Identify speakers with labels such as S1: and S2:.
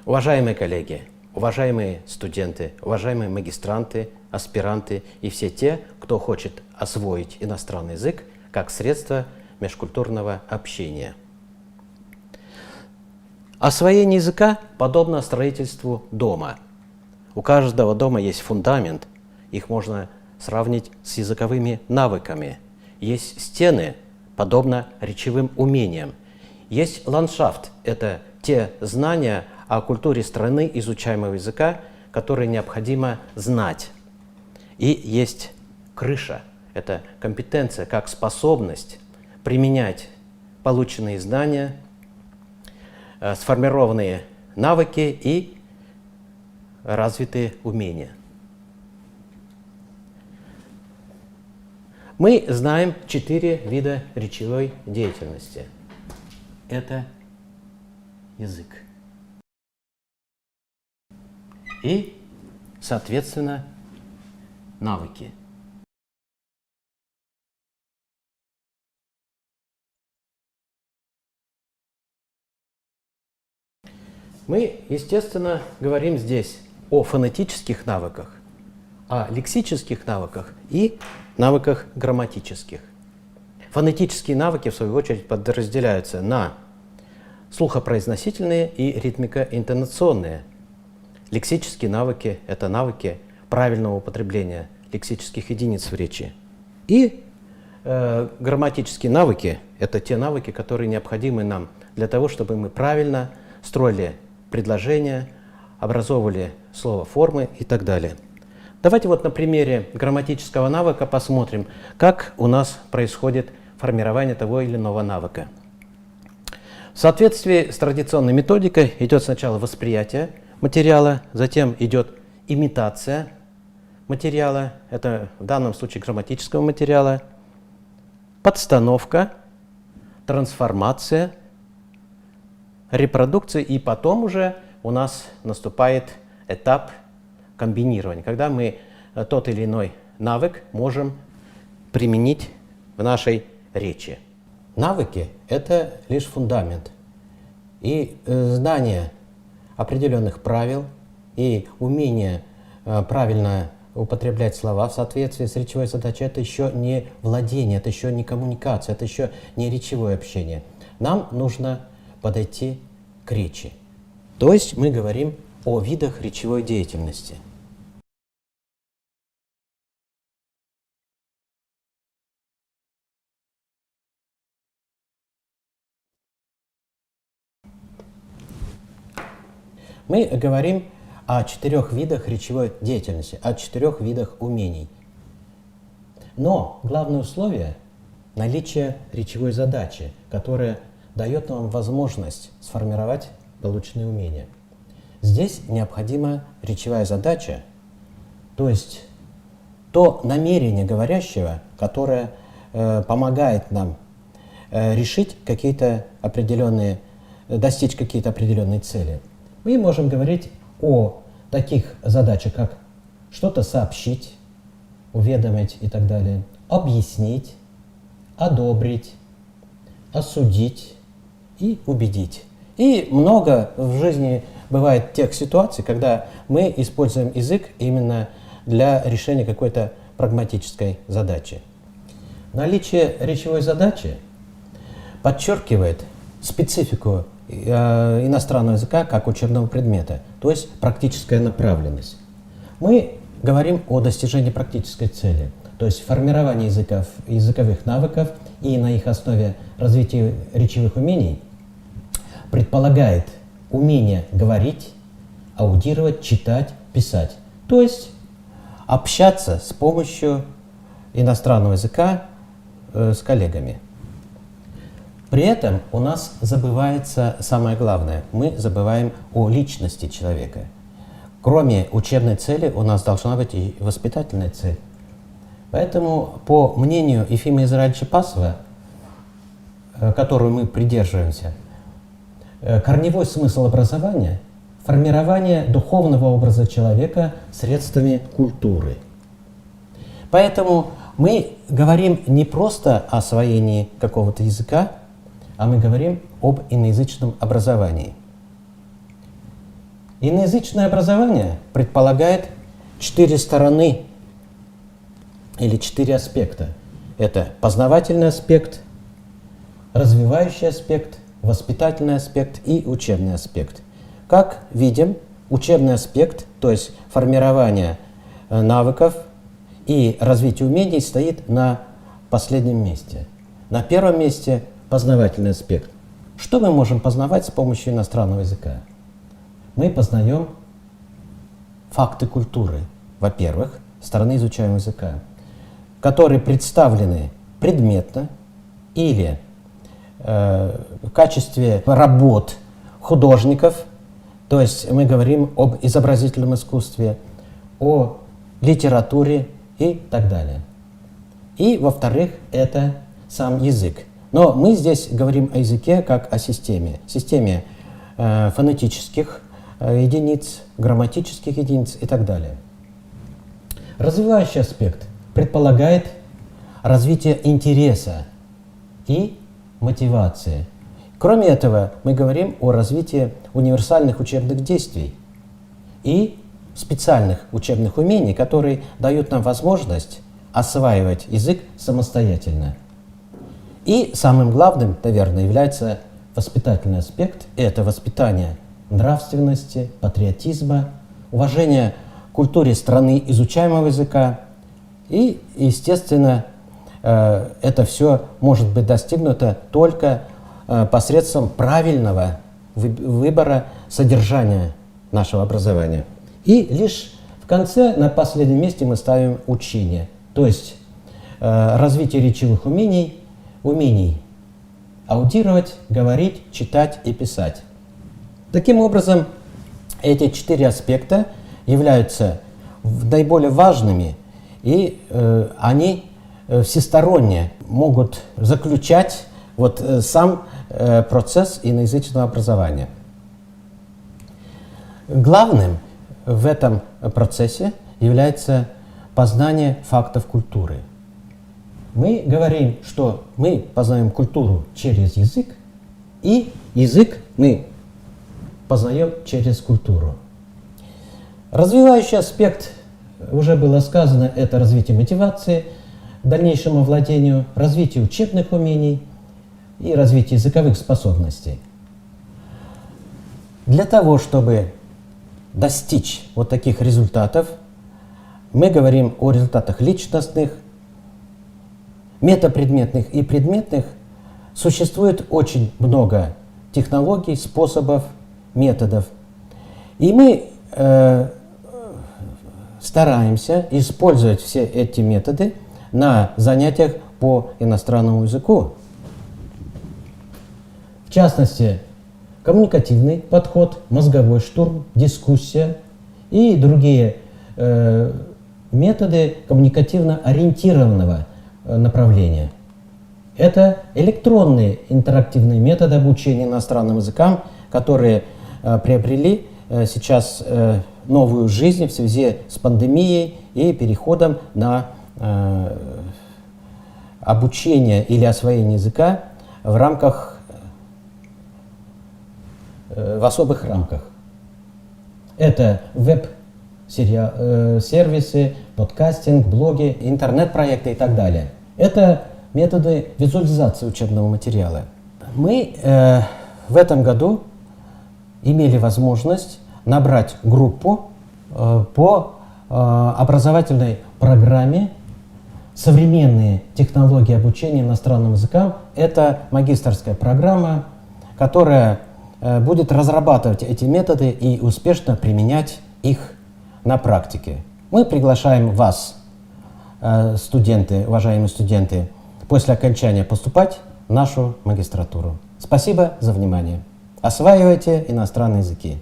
S1: Уважаемые коллеги, уважаемые студенты, уважаемые магистранты, аспиранты и все те, кто хочет освоить иностранный язык как средство межкультурного общения. Освоение языка подобно строительству дома. У каждого дома есть фундамент, их можно сравнить с языковыми навыками. Есть стены, подобно речевым умениям. Есть ландшафт, это те знания о культуре страны изучаемого языка, которые необходимо знать. И есть крыша, это компетенция, как способность применять полученные знания, сформированные навыки и развитые умения. Мы знаем 4 вида речевой деятельности. Это язык. И, соответственно, навыки. Мы, естественно, говорим здесь о фонетических навыках, о лексических навыках и навыках грамматических. Фонетические навыки, в свою очередь, подразделяются на слухопроизносительные и ритмико-интонационные. Лексические навыки – это навыки правильного употребления лексических единиц в речи. И грамматические навыки – это те навыки, которые необходимы нам для того, чтобы мы правильно строили предложения, образовывали слово-формы и так далее. Давайте вот на примере грамматического навыка посмотрим, как у нас происходит формирование того или иного навыка. В соответствии с традиционной методикой идет сначала восприятие материала, затем идет имитация материала, это в данном случае грамматического материала, подстановка, трансформация, репродукция, и потом уже у нас наступает этап комбинирования, когда мы тот или иной навык можем применить в нашей речи. Навыки – это лишь фундамент. И знание определенных правил и умение правильно употреблять слова в соответствии с речевой задачей – это еще не владение, это еще не коммуникация, это еще не речевое общение. Нам нужно подойти к речи. То есть мы говорим о видах речевой деятельности. Мы говорим о 4 видах речевой деятельности, о 4 видах умений. Но главное условие – наличие речевой задачи, которая дает нам возможность сформировать полученные умения. Здесь необходима речевая задача, то есть то намерение говорящего, которое помогает нам решить какие-то определенные, достичь какие-то определенные цели. Мы можем говорить о таких задачах, как что-то сообщить, уведомить и так далее, объяснить, одобрить, осудить и убедить. И много в жизни бывает тех ситуаций, когда мы используем язык именно для решения какой-то прагматической задачи. Наличие речевой задачи подчеркивает специфику иностранного языка как учебного предмета, то есть практическая направленность. Мы говорим о достижении практической цели, то есть формировании языковых навыков и на их основе развитие речевых умений предполагает умение говорить, аудировать, читать, писать, то есть общаться с помощью иностранного языка с коллегами. При этом у нас забывается самое главное. Мы забываем о личности человека. Кроме учебной цели у нас должна быть и воспитательная цель. Поэтому, по мнению Ефима Израилевича Пасова, которую мы придерживаемся, корневой смысл образования – формирование духовного образа человека средствами культуры. Поэтому мы говорим не просто о освоении какого-то языка, а мы говорим об иноязычном образовании. Иноязычное образование предполагает 4 стороны или 4 аспекта. Это познавательный аспект, развивающий аспект, воспитательный аспект и учебный аспект. Как видим, учебный аспект, то есть формирование навыков и развитие умений, стоит на последнем месте. На первом месте познавательный аспект. Что мы можем познавать с помощью иностранного языка? Мы познаем факты культуры, во-первых, стороны изучаемого языка, которые представлены предметно или в качестве работ художников, то есть мы говорим об изобразительном искусстве, о литературе и так далее. И, во-вторых, это сам язык. Но мы здесь говорим о языке как о системе. Системе фонетических единиц, грамматических единиц и так далее. Развивающий аспект предполагает развитие интереса и мотивации. Кроме этого, мы говорим о развитии универсальных учебных действий и специальных учебных умений, которые дают нам возможность осваивать язык самостоятельно. И самым главным, наверное, является воспитательный аспект. Это воспитание нравственности, патриотизма, уважения к культуре страны изучаемого языка. И, естественно, это все может быть достигнуто только посредством правильного выбора содержания нашего образования. И лишь в конце, на последнем месте, мы ставим учение, то есть развитие речевых умений, аудировать, говорить, читать и писать. Таким образом, эти 4 аспекта являются наиболее важными, и они всесторонне могут заключать сам процесс иноязычного образования. Главным в этом процессе является познание фактов культуры. Мы говорим, что мы познаем культуру через язык, и язык мы познаем через культуру. Развивающий аспект, уже было сказано, это развитие мотивации к дальнейшему владению, развитие учебных умений и развитие языковых способностей. Для того, чтобы достичь вот таких результатов, мы говорим о результатах личностных, метапредметных и предметных. Существует очень много технологий, способов, методов. И мы стараемся использовать все эти методы на занятиях по иностранному языку. В частности, коммуникативный подход, мозговой штурм, дискуссия и другие методы коммуникативно ориентированного направления. Это электронные интерактивные методы обучения иностранным языкам, которые приобрели сейчас новую жизнь в связи с пандемией и переходом на обучение или освоение языка в особых рамках. Это веб-сервисы, подкастинг, блоги, интернет-проекты и так далее. Это методы визуализации учебного материала. Мы в этом году имели возможность набрать группу по образовательной программе «Современные технологии обучения иностранным языкам». Это магистерская программа, которая будет разрабатывать эти методы и успешно применять их на практике. Мы приглашаем вас, студенты, уважаемые студенты, после окончания поступать в нашу магистратуру. Спасибо за внимание. Осваивайте иностранные языки.